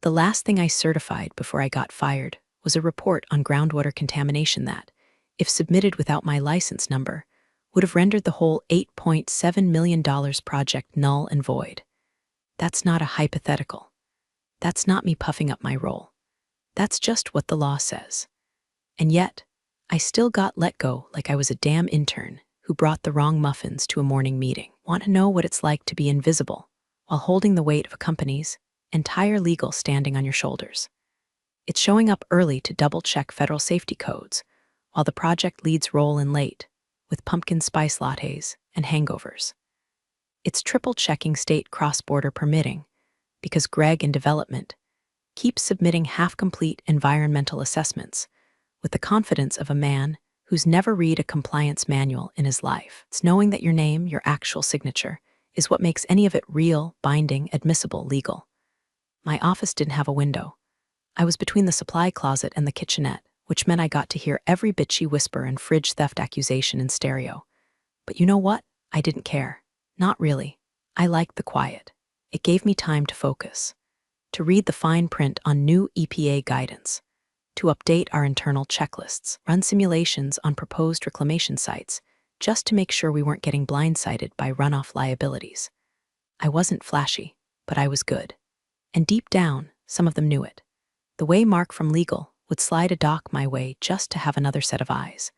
The last thing I certified before I got fired was a report on groundwater contamination that, if submitted without my license number, would have rendered the whole $8.7 million project null and void. That's not a hypothetical. That's not me puffing up my role. That's just what the law says. And yet, I still got let go like I was a damn intern who brought the wrong muffins to a morning meeting. Want to know what it's like to be invisible while holding the weight of a company's entire legal standing on your shoulders? It's showing up early to double-check federal safety codes while the project leads roll in late with pumpkin spice lattes and hangovers. It's triple-checking state cross-border permitting because Greg in development keeps submitting half-complete environmental assessments with the confidence of a man who's never read a compliance manual in his life. It's knowing that your name, your actual signature, is what makes any of it real, binding, admissible, legal. My office didn't have a window. I was between the supply closet and the kitchenette, which meant I got to hear every bitchy whisper and fridge theft accusation in stereo. But you know what? I didn't care. Not really. I liked the quiet. It gave me time to focus, to read the fine print on new EPA guidance, to update our internal checklists, run simulations on proposed reclamation sites, just to make sure we weren't getting blindsided by runoff liabilities. I wasn't flashy, but I was good. And deep down, some of them knew it. The way Mark from legal would slide a doc my way just to have another set of eyes,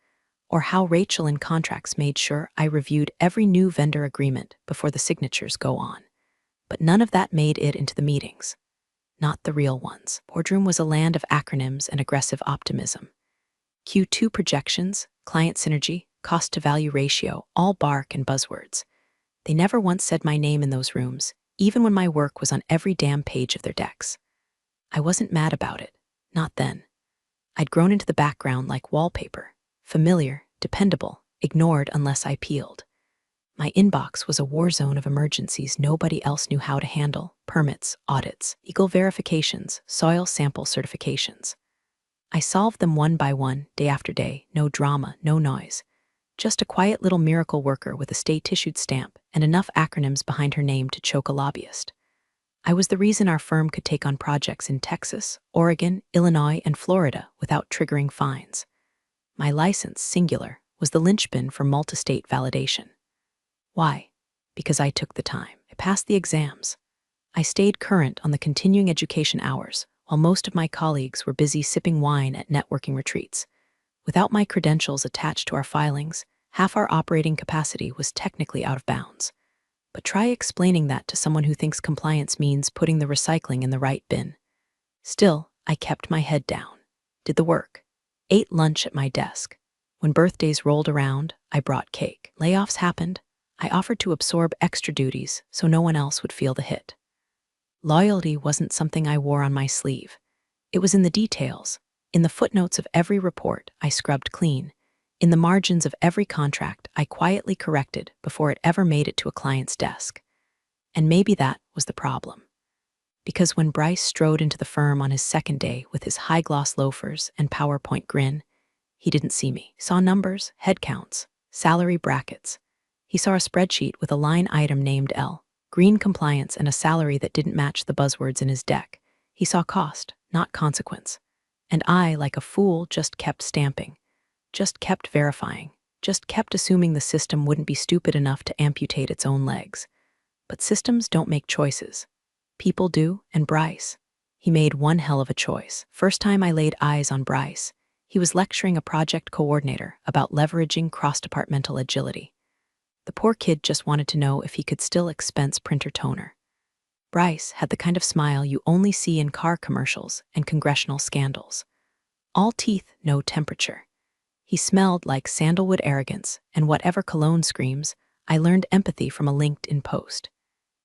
or how Rachel in contracts made sure I reviewed every new vendor agreement before the signatures go on. But none of that made it into the meetings. Not the real ones. Boardroom was a land of acronyms and aggressive optimism. Q2 projections, client synergy, cost-to-value ratio, all bark and buzzwords. They never once said my name in those rooms, even when my work was on every damn page of their decks. I wasn't mad about it. Not then. I'd grown into the background like wallpaper, familiar, dependable, ignored unless I peeled. My inbox was a war zone of emergencies nobody else knew how to handle: permits, audits, legal verifications, soil sample certifications. I solved them one by one, day after day, no drama, no noise. Just a quiet little miracle worker with a state-issued stamp and enough acronyms behind her name to choke a lobbyist. I was the reason our firm could take on projects in Texas, Oregon, Illinois, and Florida without triggering fines. My license, singular, was the linchpin for multi-state validation. Why? Because I took the time. I passed the exams. I stayed current on the continuing education hours, while most of my colleagues were busy sipping wine at networking retreats. Without my credentials attached to our filings, half our operating capacity was technically out of bounds. But try explaining that to someone who thinks compliance means putting the recycling in the right bin. Still, I kept my head down, did the work, ate lunch at my desk. When birthdays rolled around, I brought cake. Layoffs happened. I offered to absorb extra duties so no one else would feel the hit. Loyalty wasn't something I wore on my sleeve. It was in the details. In the footnotes of every report, I scrubbed clean. In the margins of every contract, I quietly corrected before it ever made it to a client's desk. And maybe that was the problem. Because when Bryce strode into the firm on his second day with his high-gloss loafers and PowerPoint grin, he didn't see me. He saw numbers, headcounts, salary brackets. He saw a spreadsheet with a line item named L, green compliance, and a salary that didn't match the buzzwords in his deck. He saw cost, not consequence. And I, like a fool, just kept stamping, just kept verifying, just kept assuming the system wouldn't be stupid enough to amputate its own legs. But systems don't make choices. People do, and Bryce. He made one hell of a choice. First time I laid eyes on Bryce, he was lecturing a project coordinator about leveraging cross-departmental agility. The poor kid just wanted to know if he could still expense printer toner. Bryce had the kind of smile you only see in car commercials and congressional scandals. All teeth, no temperature. He smelled like sandalwood arrogance, and whatever cologne screams, I learned empathy from a LinkedIn post.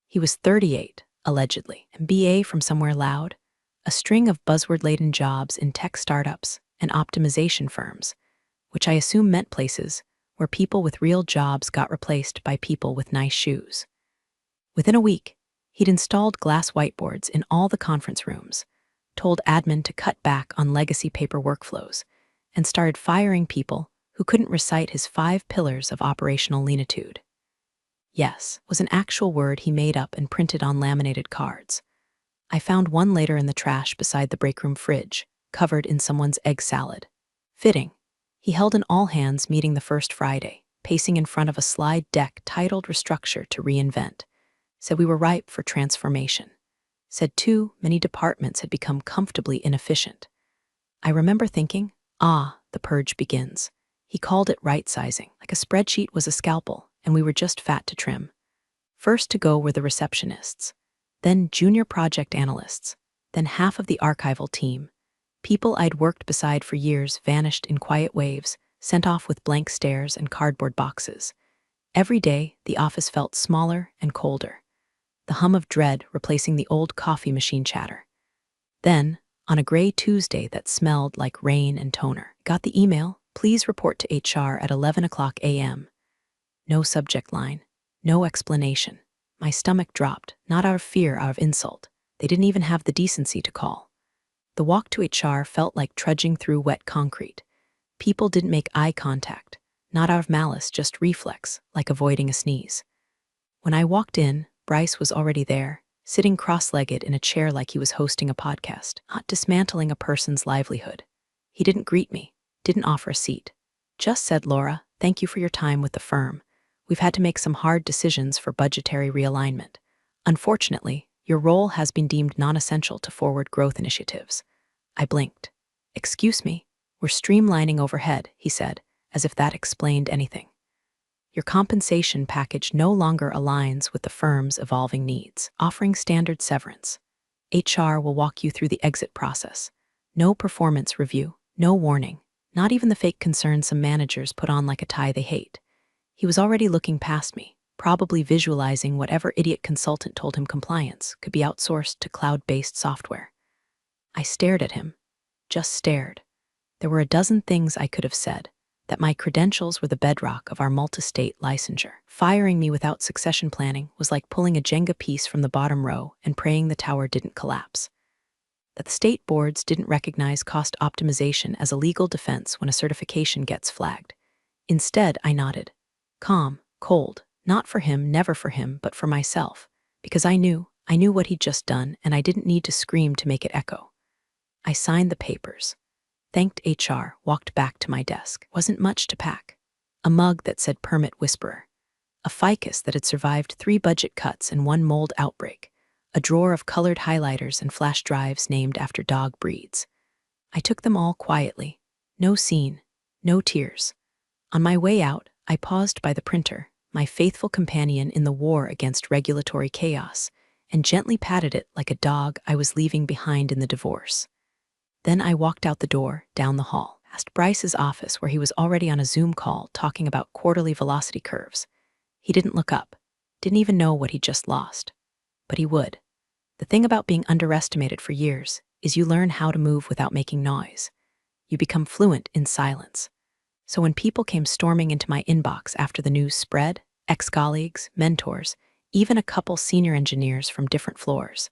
He was 38, allegedly, and BA from somewhere loud, a string of buzzword-laden jobs in tech startups and optimization firms, which I assume meant places where people with real jobs got replaced by people with nice shoes. Within a week, he'd installed glass whiteboards in all the conference rooms, told admin to cut back on legacy paper workflows, and started firing people who couldn't recite his 5 pillars of operational leanitude. Yes was an actual word he made up and printed on laminated cards. I found one later in the trash beside the break room fridge, covered in someone's egg salad. Fitting. He held an all-hands meeting the first Friday, pacing in front of a slide deck titled Restructure to Reinvent. Said we were ripe for transformation. Said too many departments had become comfortably inefficient. I remember thinking, the purge begins. He called it right-sizing, like a spreadsheet was a scalpel, and we were just fat to trim. First to go were the receptionists, then junior project analysts, then half of the archival team. People I'd worked beside for years vanished in quiet waves, sent off with blank stares and cardboard boxes. Every day, the office felt smaller and colder, the hum of dread replacing the old coffee machine chatter. Then, on a gray Tuesday that smelled like rain and toner, got the email, "Please report to HR at 11 o'clock a.m. No subject line, no explanation. My stomach dropped, not out of fear, out of insult. They didn't even have the decency to call. The walk to HR felt like trudging through wet concrete. People didn't make eye contact, not out of malice, just reflex, like avoiding a sneeze. When I walked in, Bryce was already there, sitting cross-legged in a chair like he was hosting a podcast, not dismantling a person's livelihood. He didn't greet me, didn't offer a seat. Just said, "Laura, thank you for your time with the firm. We've had to make some hard decisions for budgetary realignment. Unfortunately, your role has been deemed non-essential to forward growth initiatives." I blinked. "Excuse me, we're streamlining overhead," he said, as if that explained anything. "Your compensation package no longer aligns with the firm's evolving needs, offering standard severance. HR will walk you through the exit process. No performance review, no warning, not even the fake concern some managers put on like a tie they hate." He was already looking past me, probably visualizing whatever idiot consultant told him compliance could be outsourced to cloud-based software. I stared at him, just stared. There were a dozen things I could have said, that my credentials were the bedrock of our multi-state licensure. Firing me without succession planning was like pulling a Jenga piece from the bottom row and praying the tower didn't collapse. That the state boards didn't recognize cost optimization as a legal defense when a certification gets flagged. Instead, I nodded. Calm, cold, not for him, never for him, but for myself. Because I knew what he'd just done, and I didn't need to scream to make it echo. I signed the papers, thanked HR, walked back to my desk. Wasn't much to pack. A mug that said Permit Whisperer. A ficus that had survived 3 budget cuts and 1 mold outbreak. A drawer of colored highlighters and flash drives named after dog breeds. I took them all quietly. No scene, no tears. On my way out, I paused by the printer, my faithful companion in the war against regulatory chaos, and gently patted it like a dog I was leaving behind in the divorce. Then I walked out the door, down the hall, past Bryce's office where he was already on a Zoom call talking about quarterly velocity curves. He didn't look up, didn't even know what he'd just lost. But he would. The thing about being underestimated for years is you learn how to move without making noise. You become fluent in silence. So when people came storming into my inbox after the news spread, ex-colleagues, mentors, even a couple senior engineers from different floors,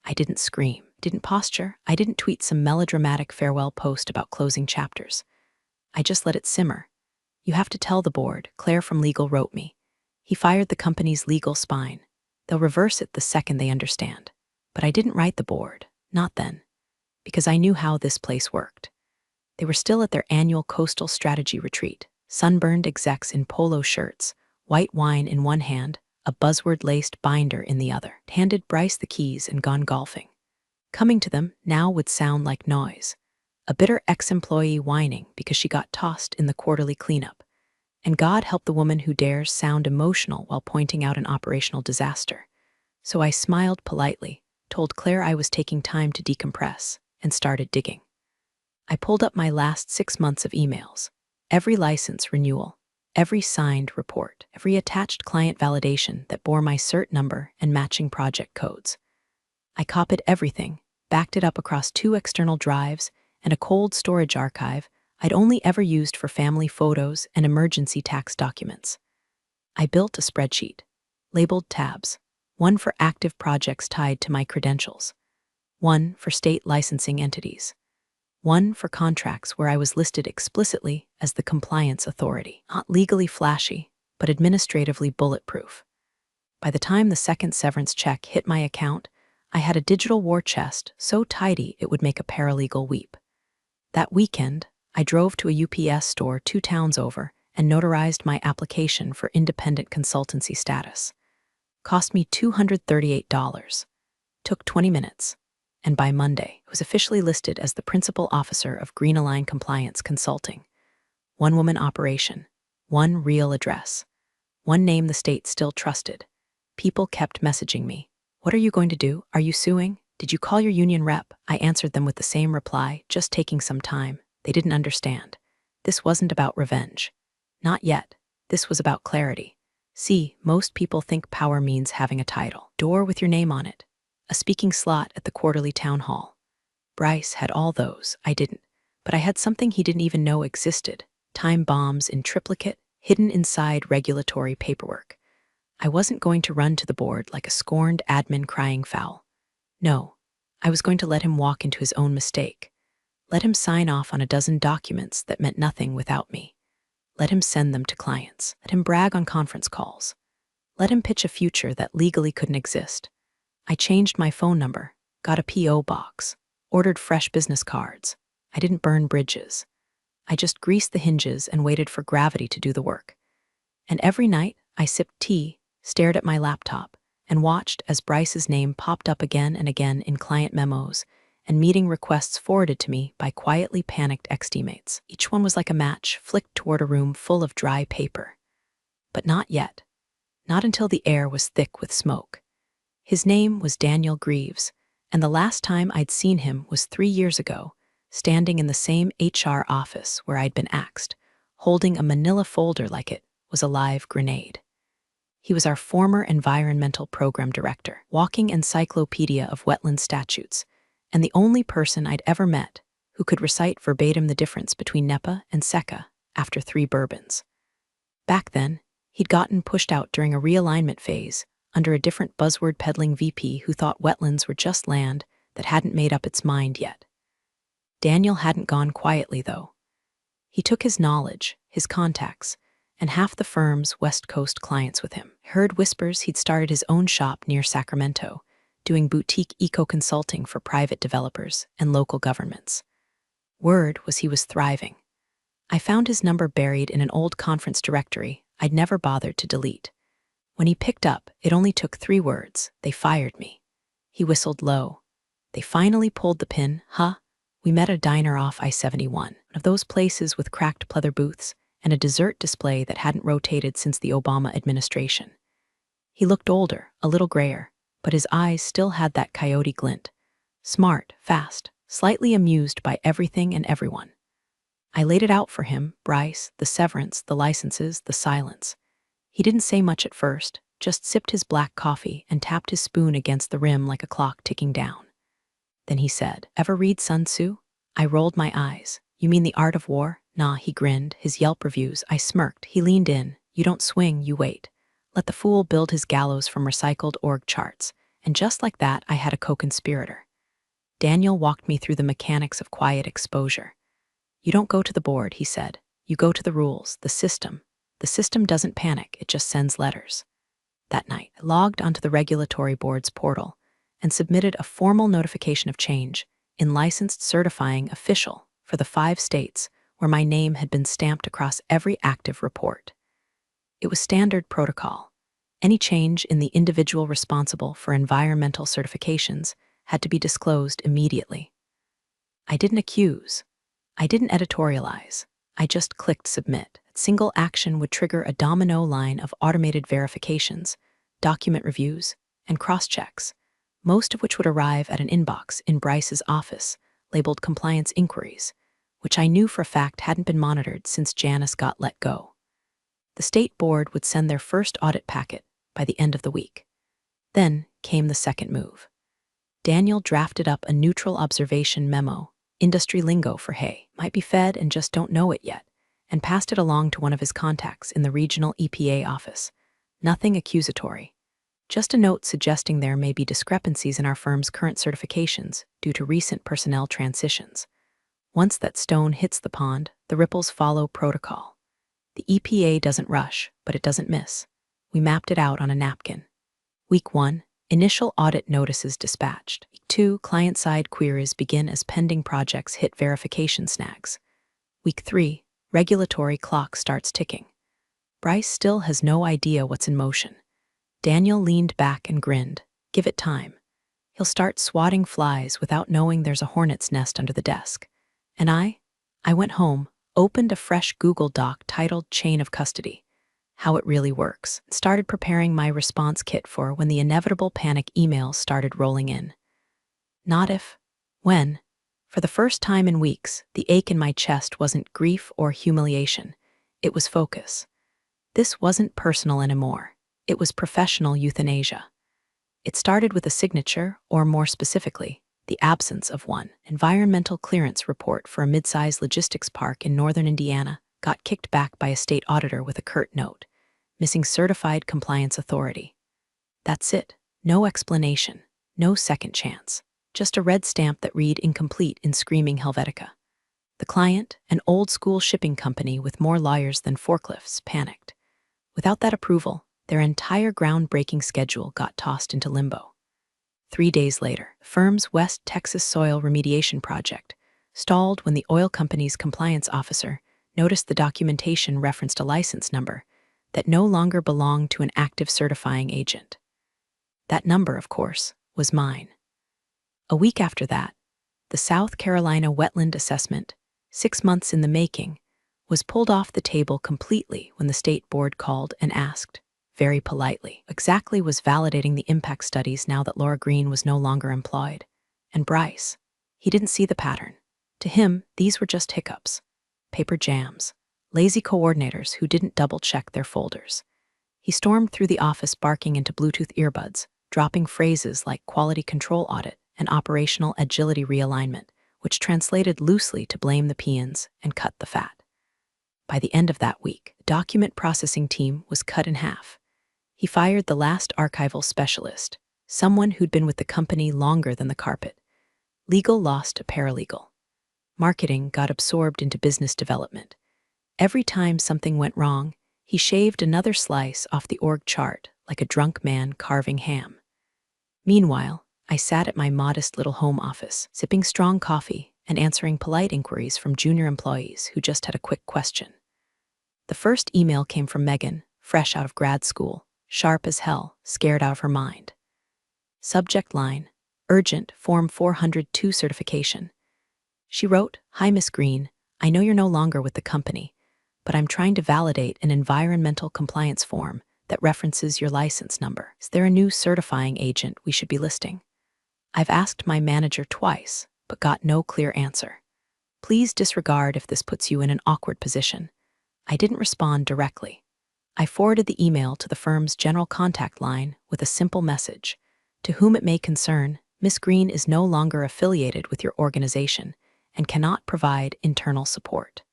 I didn't scream, didn't posture, I didn't tweet some melodramatic farewell post about closing chapters. I just let it simmer. "You have to tell the board," Claire from legal wrote me. "He fired the company's legal spine. They'll reverse it the second they understand." But I didn't write the board, not then, because I knew how this place worked. They were still at their annual coastal strategy retreat, sunburned execs in polo shirts, white wine in one hand, a buzzword-laced binder in the other, handed Bryce the keys and gone golfing. Coming to them now would sound like noise, a bitter ex-employee whining because she got tossed in the quarterly cleanup. And God help the woman who dares sound emotional while pointing out an operational disaster. So I smiled politely, told Claire I was taking time to decompress, and started digging. I pulled up my last 6 months of emails, every license renewal, every signed report, every attached client validation that bore my cert number and matching project codes. I copied everything, backed it up across 2 external drives and a cold storage archive I'd only ever used for family photos and emergency tax documents. I built a spreadsheet, labeled tabs, one for active projects tied to my credentials, one for state licensing entities, one for contracts where I was listed explicitly as the compliance authority. Not legally flashy, but administratively bulletproof. By the time the second severance check hit my account, I had a digital war chest so tidy it would make a paralegal weep. That weekend, I drove to a UPS store 2 towns over and notarized my application for independent consultancy status. Cost me $238. Took 20 minutes. And by Monday, I was officially listed as the principal officer of Green Align Compliance Consulting. One-woman operation, one real address, one name the state still trusted. People kept messaging me. What are you going to do? Are you suing? Did you call your union rep? I answered them with the same reply, just taking some time. They didn't understand. This wasn't about revenge. Not yet. This was about clarity. See, most people think power means having a title. Door with your name on it. A speaking slot at the quarterly town hall. Bryce had all those. I didn't. But I had something he didn't even know existed. Time bombs in triplicate, hidden inside regulatory paperwork. I wasn't going to run to the board like a scorned admin crying foul. No, I was going to let him walk into his own mistake. Let him sign off on a dozen documents that meant nothing without me. Let him send them to clients. Let him brag on conference calls. Let him pitch a future that legally couldn't exist. I changed my phone number, got a P.O. box, ordered fresh business cards. I didn't burn bridges. I just greased the hinges and waited for gravity to do the work. And every night, I sipped tea, stared at my laptop, and watched as Bryce's name popped up again and again in client memos and meeting requests forwarded to me by quietly panicked ex-teammates. Each one was like a match flicked toward a room full of dry paper. But not yet. Not until the air was thick with smoke. His name was Daniel Greaves, and the last time I'd seen him was 3 years ago, standing in the same HR office where I'd been axed, holding a manila folder like it was a live grenade. He was our former environmental program director, walking encyclopedia of wetland statutes, and the only person I'd ever met who could recite verbatim the difference between NEPA and SECA after 3 bourbons. Back then, he'd gotten pushed out during a realignment phase under a different buzzword-peddling VP who thought wetlands were just land that hadn't made up its mind yet. Daniel hadn't gone quietly, though. He took his knowledge, his contacts, and half the firm's West Coast clients with him. Heard whispers he'd started his own shop near Sacramento, doing boutique eco-consulting for private developers and local governments. Word was he was thriving. I found his number buried in an old conference directory I'd never bothered to delete. When he picked up, it only took 3 words. They fired me. He whistled low. They finally pulled the pin, huh? We met at a diner off I-71, one of those places with cracked pleather booths and a dessert display that hadn't rotated since the Obama administration. He looked older, a little grayer, but his eyes still had that coyote glint. Smart, fast, slightly amused by everything and everyone. I laid it out for him, Bryce, the severance, the licenses, the silence. He didn't say much at first, just sipped his black coffee and tapped his spoon against the rim like a clock ticking down. Then he said, "Ever read Sun Tzu?" I rolled my eyes. "You mean The Art of War?" "Nah," he grinned, his Yelp reviews. I smirked. He leaned in. "You don't swing, you wait. Let the fool build his gallows from recycled org charts." And just like that, I had a co-conspirator. Daniel walked me through the mechanics of quiet exposure. "You don't go to the board," he said. "You go to the rules, the system. The system doesn't panic, it just sends letters." That night, I logged onto the regulatory board's portal and submitted a formal notification of change in licensed certifying official for the 5 states where my name had been stamped across every active report. It was standard protocol. Any change in the individual responsible for environmental certifications had to be disclosed immediately. I didn't accuse. I didn't editorialize. I just clicked submit. That single action would trigger a domino line of automated verifications, document reviews, and cross-checks, most of which would arrive at an inbox in Bryce's office labeled compliance inquiries, which I knew for a fact hadn't been monitored since Janice got let go. The state board would send their first audit packet by the end of the week. Then came the second move. Daniel drafted up a neutral observation memo, industry lingo for hey, might be fed and just don't know it yet, and passed it along to one of his contacts in the regional EPA office. Nothing accusatory. Just a note suggesting there may be discrepancies in our firm's current certifications due to recent personnel transitions. Once that stone hits the pond, the ripples follow protocol. The EPA doesn't rush, but it doesn't miss. We mapped it out on a napkin. Week 1, Initial audit notices dispatched. 2. Client-side queries begin as pending projects hit verification snags. Week 3. Regulatory clock starts ticking. Bryce still has no idea what's in motion. Daniel leaned back and grinned. Give it time. He'll start swatting flies without knowing there's a hornet's nest under the desk. And I went home, opened a fresh Google Doc titled Chain of Custody, How It Really Works, and started preparing my response kit for when the inevitable panic emails started rolling in. Not if, when. For the first time in weeks, the ache in my chest wasn't grief or humiliation. It was focus. This wasn't personal anymore. It was professional euthanasia. It started with a signature, or more specifically, the absence of one. Environmental clearance report for a mid-sized logistics park in northern Indiana got kicked back by a state auditor with a curt note, missing certified compliance authority. That's it. No explanation. No second chance. Just a red stamp that read incomplete in screaming Helvetica. The client, an old-school shipping company with more lawyers than forklifts, panicked. Without that approval, their entire groundbreaking schedule got tossed into limbo. 3 days later, the firm's West Texas soil remediation project stalled when the oil company's compliance officer noticed the documentation referenced a license number that no longer belonged to an active certifying agent. That number, of course, was mine. A week after that, the South Carolina wetland assessment, 6 months in the making, was pulled off the table completely when the state board called and asked, very politely, exactly was validating the impact studies now that Laura Green was no longer employed. And Bryce, he didn't see the pattern. To him, these were just hiccups, paper jams, lazy coordinators who didn't double-check their folders. He stormed through the office barking into Bluetooth earbuds, dropping phrases like quality control audit and operational agility realignment, which translated loosely to blame the peons and cut the fat. By the end of that week, the document processing team was cut in half. He fired the last archival specialist, someone who'd been with the company longer than the carpet. Legal lost a paralegal. Marketing got absorbed into business development. Every time something went wrong, he shaved another slice off the org chart like a drunk man carving ham. Meanwhile, I sat at my modest little home office, sipping strong coffee and answering polite inquiries from junior employees who just had a quick question. The first email came from Megan, fresh out of grad school, sharp as hell, scared out of her mind. Subject line, urgent, Form 402 certification. She wrote, "Hi, Miss Green, I know you're no longer with the company, but I'm trying to validate an environmental compliance form that references your license number. Is there a new certifying agent we should be listing? I've asked my manager twice, but got no clear answer. Please disregard if this puts you in an awkward position." I didn't respond directly. I forwarded the email to the firm's general contact line with a simple message. To whom it may concern, Miss Green is no longer affiliated with your organization and cannot provide internal support.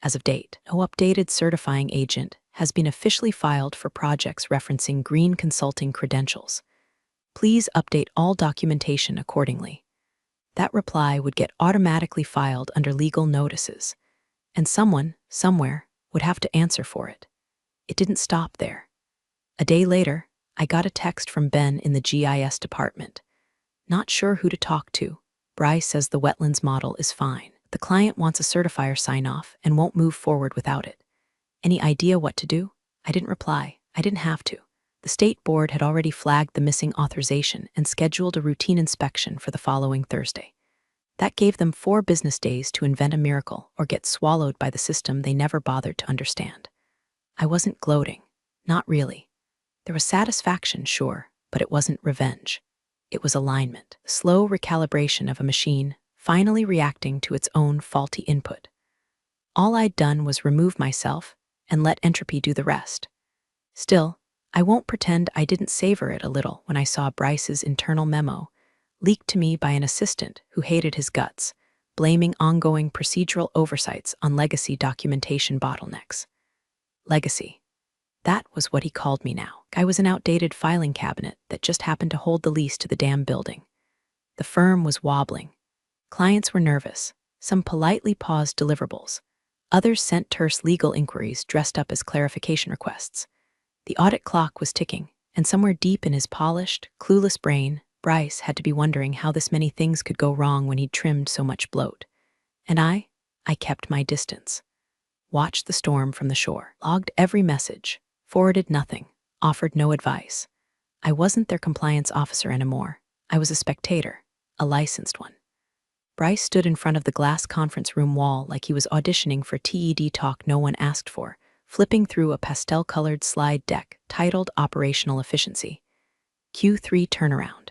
As of date, no updated certifying agent has been officially filed for projects referencing Green Consulting credentials. Please update all documentation accordingly. That reply would get automatically filed under legal notices, and someone, somewhere, would have to answer for it. It didn't stop there. A day later, I got a text from Ben in the GIS department. Not sure who to talk to. Bryce says the wetlands model is fine. The client wants a certifier sign-off and won't move forward without it. Any idea what to do? I didn't reply. I didn't have to. The state board had already flagged the missing authorization and scheduled a routine inspection for the following Thursday. That gave them 4 business days to invent a miracle or get swallowed by the system they never bothered to understand. I wasn't gloating. Not really. There was satisfaction, sure, but it wasn't revenge. It was alignment, the slow recalibration of a machine finally reacting to its own faulty input. All I'd done was remove myself and let entropy do the rest. Still, I won't pretend I didn't savor it a little when I saw Bryce's internal memo, leaked to me by an assistant who hated his guts, blaming ongoing procedural oversights on legacy documentation bottlenecks. Legacy. That was what he called me now. I was an outdated filing cabinet that just happened to hold the lease to the damn building. The firm was wobbling. Clients were nervous. Some politely paused deliverables. Others sent terse legal inquiries dressed up as clarification requests. The audit clock was ticking, And somewhere deep in his polished, clueless brain, Bryce had to be wondering how this many things could go wrong when he'd trimmed so much bloat. And I kept my distance. Watched the storm from the shore, logged every message, forwarded nothing, offered no advice. I wasn't their compliance officer anymore. I was a spectator, a licensed one. Bryce stood in front of the glass conference room wall like he was auditioning for TED talk no one asked for, flipping through a pastel-colored slide deck titled Operational Efficiency. Q3 turnaround.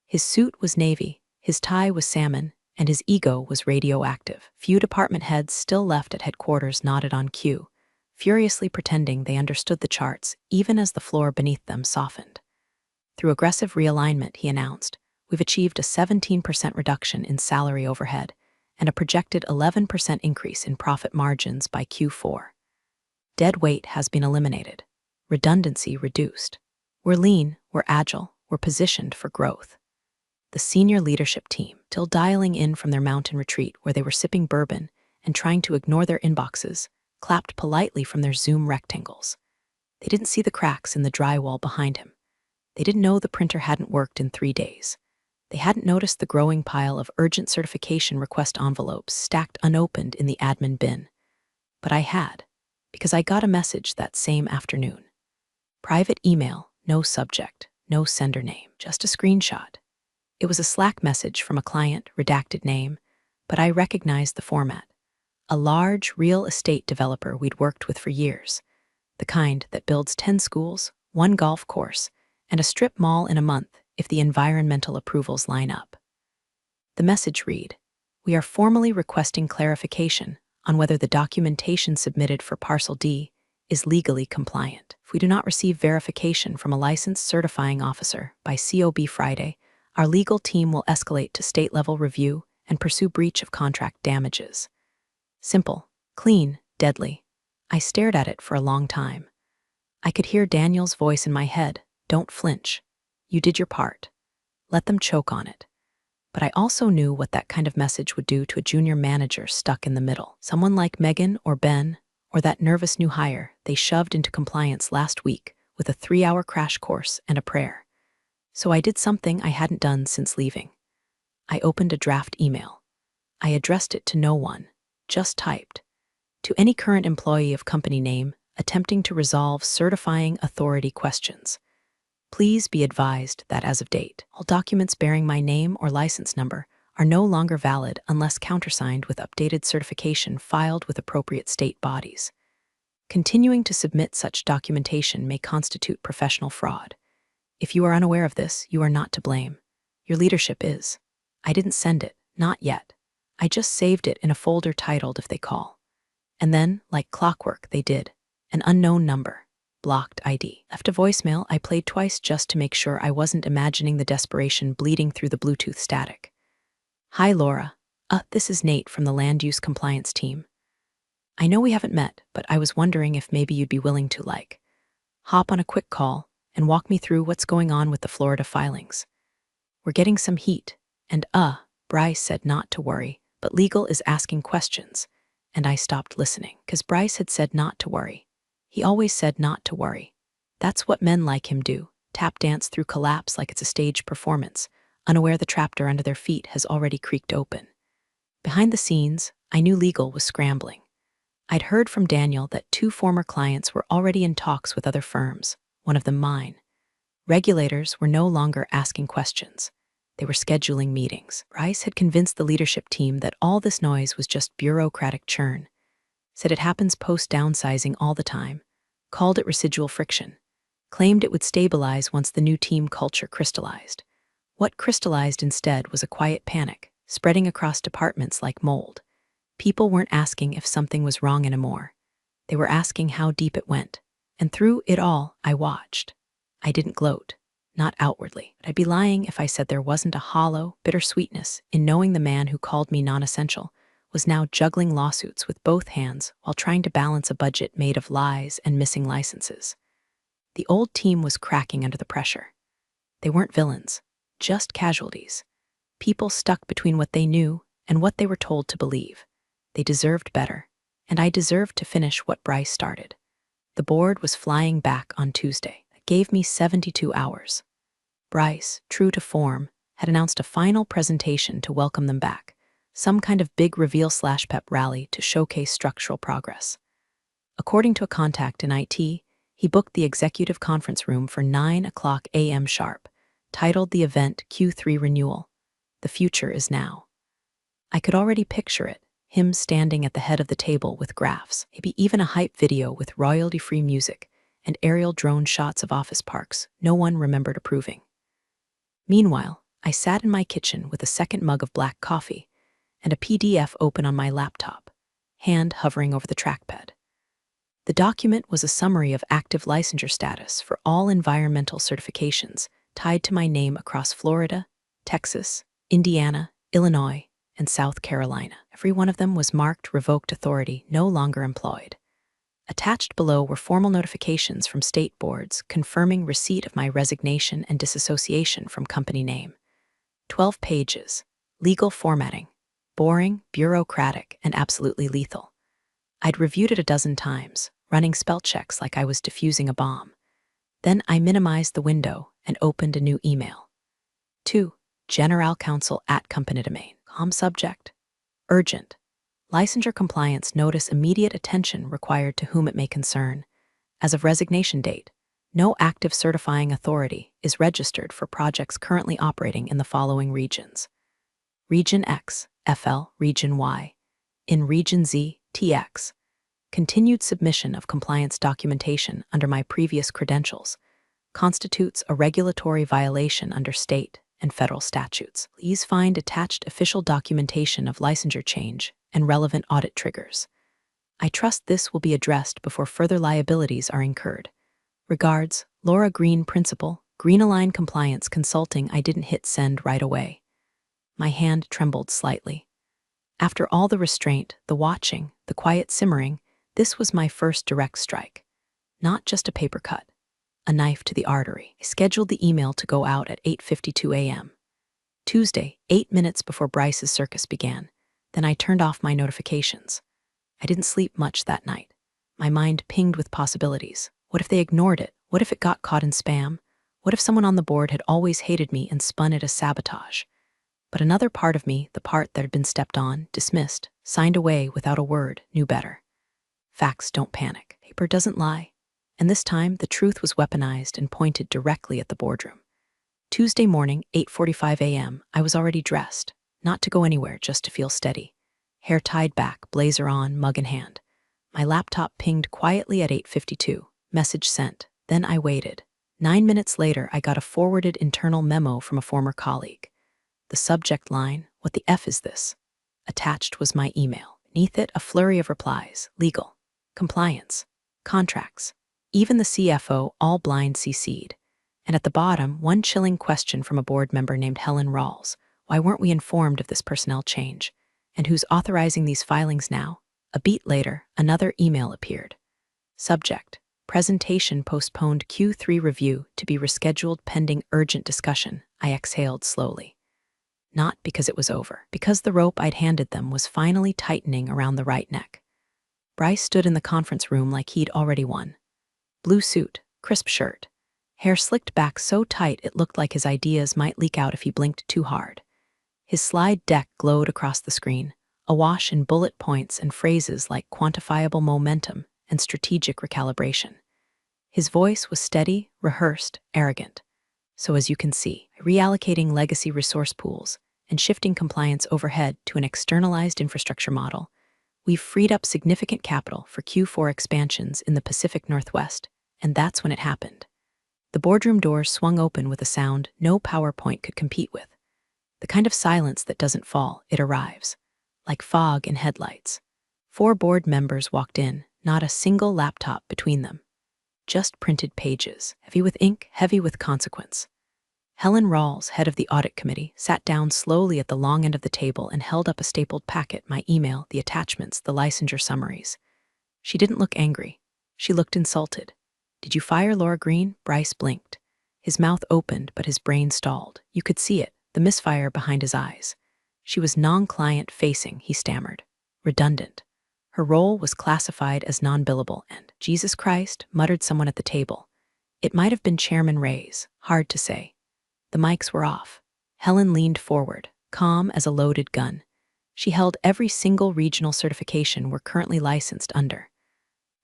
His suit was navy, his tie was salmon, and his ego was radioactive. Few department heads still left at headquarters nodded on cue, furiously pretending they understood the charts even as the floor beneath them softened. Through aggressive realignment, he announced, we've achieved a 17% reduction in salary overhead and a projected 11% increase in profit margins by Q4. Dead weight has been eliminated. Redundancy reduced. We're lean, we're agile, we're positioned for growth. The senior leadership team, till dialing in from their mountain retreat where they were sipping bourbon and trying to ignore their inboxes, clapped politely from their Zoom rectangles. They didn't see the cracks in the drywall behind him. They didn't know the printer hadn't worked in 3 days. They hadn't noticed the growing pile of urgent certification request envelopes stacked unopened in the admin bin. But I had, because I got a message that same afternoon. Private email, no subject, no sender name, just a screenshot. It was a Slack message from a client, redacted name, but I recognized the format. A large real estate developer we'd worked with for years, the kind that builds 10 schools, 1 golf course, and a strip mall in a month if the environmental approvals line up. The message read, we are formally requesting clarification on whether the documentation submitted for Parcel D is legally compliant. If we do not receive verification from a licensed certifying officer by COB Friday, our legal team will escalate to state-level review and pursue breach of contract damages. Simple, clean, deadly. I stared at it for a long time. I could hear Daniel's voice in my head, don't flinch. You did your part. Let them choke on it. But I also knew what that kind of message would do to a junior manager stuck in the middle. Someone like Megan or Ben, or that nervous new hire they shoved into compliance last week with a 3-hour crash course and a prayer. So I did something I hadn't done since leaving. I opened a draft email. I addressed it to no one, just typed. To any current employee of company name attempting to resolve certifying authority questions. Please be advised that as of date, all documents bearing my name or license number are no longer valid unless countersigned with updated certification filed with appropriate state bodies. Continuing to submit such documentation may constitute professional fraud. If you are unaware of this, you are not to blame. Your leadership is. I didn't send it, not yet. I just saved it in a folder titled If They Call. And then, like clockwork, they did. An unknown number. Blocked ID. Left a voicemail I played twice just to make sure I wasn't imagining the desperation bleeding through the Bluetooth static. Hi, Laura. This is Nate from the Land Use Compliance team. I know we haven't met, but I was wondering if maybe you'd be willing to, hop on a quick call and walk me through what's going on with the Florida filings. We're getting some heat, and Bryce said not to worry, but legal is asking questions, and I stopped listening, because Bryce had said not to worry. He always said not to worry. That's what men like him do, tap dance through collapse like it's a stage performance, unaware the trapdoor under their feet has already creaked open. Behind the scenes, I knew legal was scrambling. I'd heard from Daniel that 2 former clients were already in talks with other firms, one of them mine. Regulators were no longer asking questions. They were scheduling meetings. Bryce had convinced the leadership team that all this noise was just bureaucratic churn. Said it happens post-downsizing all the time. Called it residual friction. Claimed it would stabilize once the new team culture crystallized. What crystallized instead was a quiet panic, spreading across departments like mold. People weren't asking if something was wrong anymore. They were asking how deep it went. And through it all, I watched. I didn't gloat, not outwardly. But I'd be lying if I said there wasn't a hollow, bitter sweetness in knowing the man who called me non-essential was now juggling lawsuits with both hands while trying to balance a budget made of lies and missing licenses. The old team was cracking under the pressure. They weren't villains, just casualties. People stuck between what they knew and what they were told to believe. They deserved better, and I deserved to finish what Bryce started. The board was flying back on Tuesday. A gave me 72 hours. Bryce, true to form, had announced a final presentation to welcome them back, some kind of big reveal/pep rally to showcase structural progress. According to a contact in IT, he booked the executive conference room for 9 a.m. sharp, titled the event Q3 Renewal. The future is now. I could already picture it, him standing at the head of the table with graphs, maybe even a hype video with royalty-free music and aerial drone shots of office parks no one remembered approving. Meanwhile, I sat in my kitchen with a second mug of black coffee and a PDF open on my laptop, hand hovering over the trackpad. The document was a summary of active licensure status for all environmental certifications tied to my name across Florida, Texas, Indiana, Illinois, and South Carolina. Every one of them was marked revoked authority, no longer employed. Attached below were formal notifications from state boards confirming receipt of my resignation and disassociation from company name. 12 pages, legal formatting, boring, bureaucratic, and absolutely lethal. I'd reviewed it a dozen times, running spell checks like I was defusing a bomb. Then I minimized the window and opened a new email. To General Counsel at Company Domain. Subject: Urgent. Licensure compliance notice immediate attention required to whom it may concern. As of resignation date, no active certifying authority is registered for projects currently operating in the following regions: Region X, FL, Region Y. In Region Z, TX. Continued submission of compliance documentation under my previous credentials constitutes a regulatory violation under state and federal statutes. Please find attached official documentation of licensure change and relevant audit triggers. I trust this will be addressed before further liabilities are incurred. Regards, Laura Green, Principal, Green Align Compliance Consulting. I didn't hit send right away. My hand trembled slightly. After all the restraint, the watching, the quiet simmering, this was my first direct strike. Not just a paper cut, a knife to the artery. I scheduled the email to go out at 8:52 a.m. Tuesday, 8 minutes before Bryce's circus began. Then I turned off my notifications. I didn't sleep much that night. My mind pinged with possibilities. What if they ignored it? What if it got caught in spam? What if someone on the board had always hated me and spun it as sabotage? But another part of me, the part that had been stepped on, dismissed, signed away without a word, knew better. Facts don't panic. Paper doesn't lie. And this time, the truth was weaponized and pointed directly at the boardroom. Tuesday morning, 8:45 a.m., I was already dressed, not to go anywhere, just to feel steady. Hair tied back, blazer on, mug in hand. My laptop pinged quietly at 8:52. Message sent. Then I waited. 9 minutes later, I got a forwarded internal memo from a former colleague. The subject line, "What the F is this?" Attached was my email. Beneath it, a flurry of replies: legal, compliance, contracts, even the CFO, all blind CC'd. And at the bottom, one chilling question from a board member named Helen Rawls. Why weren't we informed of this personnel change? And who's authorizing these filings now? A beat later, another email appeared. Subject: presentation postponed, Q3 review to be rescheduled pending urgent discussion. I exhaled slowly. Not because it was over, because the rope I'd handed them was finally tightening around the right neck. Bryce stood in the conference room like he'd already won. Blue suit, crisp shirt, hair slicked back so tight it looked like his ideas might leak out if he blinked too hard. His slide deck glowed across the screen, awash in bullet points and phrases like quantifiable momentum and strategic recalibration. His voice was steady, rehearsed, arrogant. So as you can see, reallocating legacy resource pools and shifting compliance overhead to an externalized infrastructure model, we've freed up significant capital for Q4 expansions in the Pacific Northwest, and that's when it happened. The boardroom doors swung open with a sound no PowerPoint could compete with. The kind of silence that doesn't fall, it arrives. Like fog in headlights. 4 board members walked in, not a single laptop between them. Just printed pages, heavy with ink, heavy with consequence. Helen Rawls, head of the audit committee, sat down slowly at the long end of the table and held up a stapled packet, my email, the attachments, the licensure summaries. She didn't look angry. She looked insulted. Did you fire Laura Green? Bryce blinked. His mouth opened, but his brain stalled. You could see it, the misfire behind his eyes. She was non-client facing, he stammered. Redundant. Her role was classified as non-billable and, Jesus Christ, muttered someone at the table. It might have been Chairman Ray's, hard to say. The mics were off. Helen leaned forward, calm as a loaded gun. She held every single regional certification we're currently licensed under.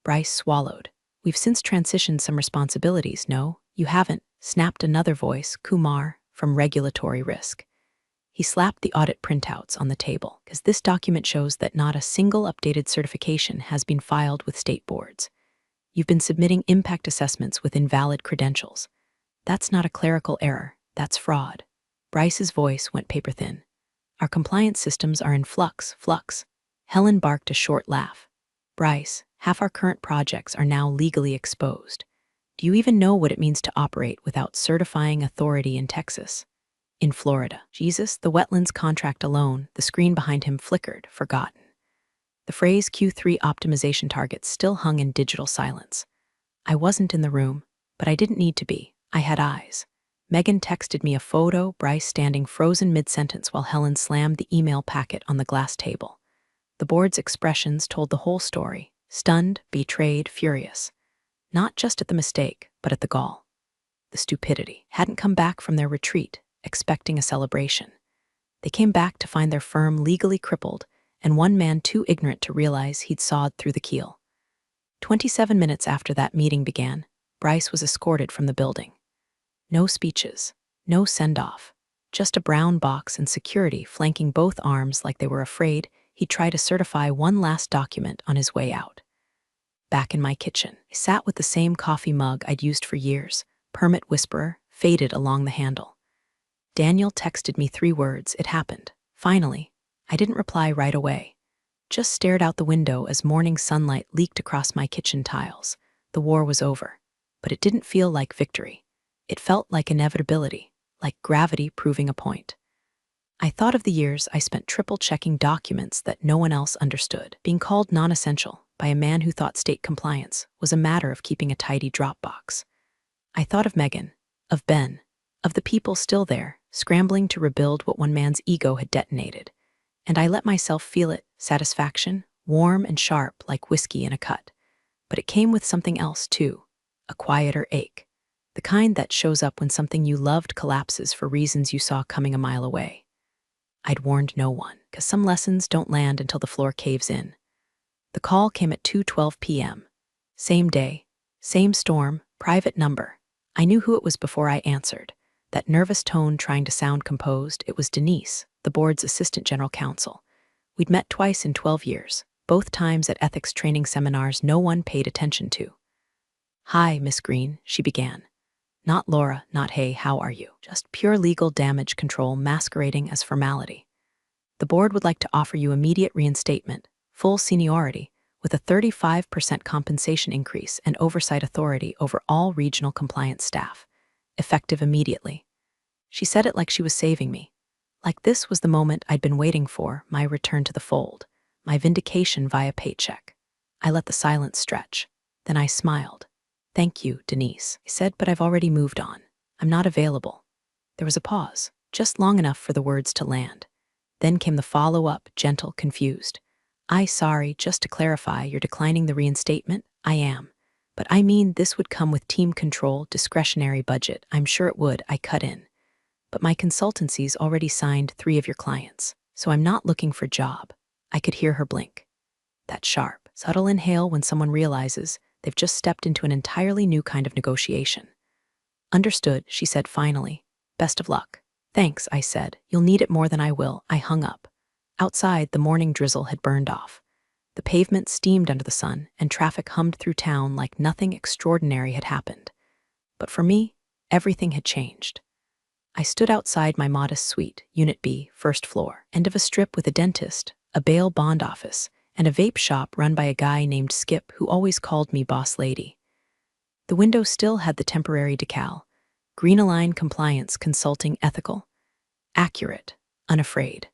Bryce swallowed. We've since transitioned some responsibilities, no? You haven't, snapped another voice, Kumar, from Regulatory Risk. He slapped the audit printouts on the table, because this document shows that not a single updated certification has been filed with state boards. You've been submitting impact assessments with invalid credentials. That's not a clerical error, that's fraud. Bryce's voice went paper-thin. Our compliance systems are in flux. Helen barked a short laugh. Bryce, half our current projects are now legally exposed. Do you even know what it means to operate without certifying authority in Texas? In Florida. Jesus, the wetlands contract alone, the screen behind him flickered, forgotten. The phrase Q3 optimization targets still hung in digital silence. I wasn't in the room, but I didn't need to be. I had eyes. Megan texted me a photo, Bryce standing frozen mid-sentence while Helen slammed the email packet on the glass table. The board's expressions told the whole story, stunned, betrayed, furious. Not just at the mistake, but at the gall. The stupidity. Hadn't come back from their retreat, expecting a celebration. They came back to find their firm legally crippled, and one man too ignorant to realize he'd sawed through the keel. 27 minutes after that meeting began, Bryce was escorted from the building. No speeches, no send-off, just a brown box and security flanking both arms like they were afraid he'd try to certify one last document on his way out. Back in my kitchen, I sat with the same coffee mug I'd used for years, Permit Whisperer, faded along the handle. Daniel texted me 3 words, it happened. Finally, I didn't reply right away. Just stared out the window as morning sunlight leaked across my kitchen tiles. The war was over, but it didn't feel like victory. It felt like inevitability, like gravity proving a point. I thought of the years I spent triple-checking documents that no one else understood, being called non-essential by a man who thought state compliance was a matter of keeping a tidy Dropbox. I thought of Megan, of Ben, of the people still there, scrambling to rebuild what one man's ego had detonated. And I let myself feel it, satisfaction, warm and sharp like whiskey in a cut. But it came with something else, too, a quieter ache. The kind that shows up when something you loved collapses for reasons you saw coming a mile away. I'd warned no one, because some lessons don't land until the floor caves in. The call came at 2:12 p.m. Same day, same storm, private number. I knew who it was before I answered. That nervous tone trying to sound composed, it was Denise, the board's assistant general counsel. We'd met twice in 12 years, both times at ethics training seminars no one paid attention to. Hi, Miss Green, she began. Not Laura, not hey, how are you? Just pure legal damage control masquerading as formality. The board would like to offer you immediate reinstatement, full seniority, with a 35% compensation increase and oversight authority over all regional compliance staff, effective immediately. She said it like she was saving me. Like this was the moment I'd been waiting for, my return to the fold, my vindication via paycheck. I let the silence stretch. Then I smiled. Thank you, Denise, I said, but I've already moved on. I'm not available. There was a pause, just long enough for the words to land. Then came the follow-up, gentle, confused. Sorry, just to clarify, you're declining the reinstatement? I am. But I mean this would come with team control, discretionary budget. I'm sure it would, I cut in. But my consultancy's already signed 3 of your clients, so I'm not looking for job. I could hear her blink. That sharp, subtle inhale when someone realizes they've just stepped into an entirely new kind of negotiation. Understood, she said finally. Best of luck. Thanks, I said. You'll need it more than I will. I hung up. Outside, the morning drizzle had burned off. The pavement steamed under the sun, and traffic hummed through town like nothing extraordinary had happened. But for me, everything had changed. I stood outside my modest suite, Unit B, first floor, end of a strip with a dentist, a bail bond office, and a vape shop run by a guy named Skip who always called me boss lady. The window still had the temporary decal, Green Align Compliance Consulting Ethical, accurate, unafraid.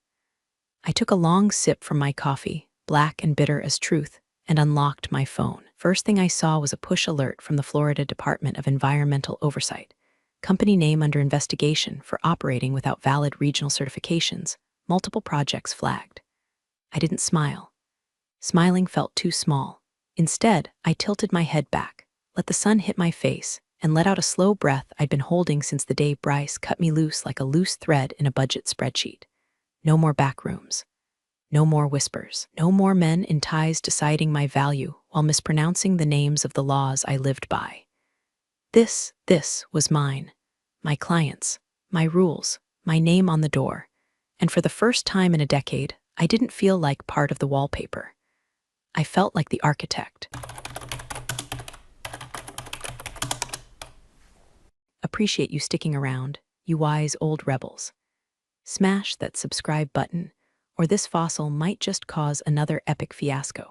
I took a long sip from my coffee, black and bitter as truth, and unlocked my phone. First thing I saw was a push alert from the Florida Department of Environmental Oversight. Company name under investigation for operating without valid regional certifications, multiple projects flagged. I didn't smile. Smiling felt too small. Instead, I tilted my head back, let the sun hit my face, and let out a slow breath I'd been holding since the day Bryce cut me loose like a loose thread in a budget spreadsheet. No more back rooms. No more whispers. No more men in ties deciding my value while mispronouncing the names of the laws I lived by. This was mine. My clients, my rules, my name on the door. And for the first time in a decade, I didn't feel like part of the wallpaper. I felt like the architect. Appreciate you sticking around, you wise old rebels. Smash that subscribe button, or this fossil might just cause another epic fiasco.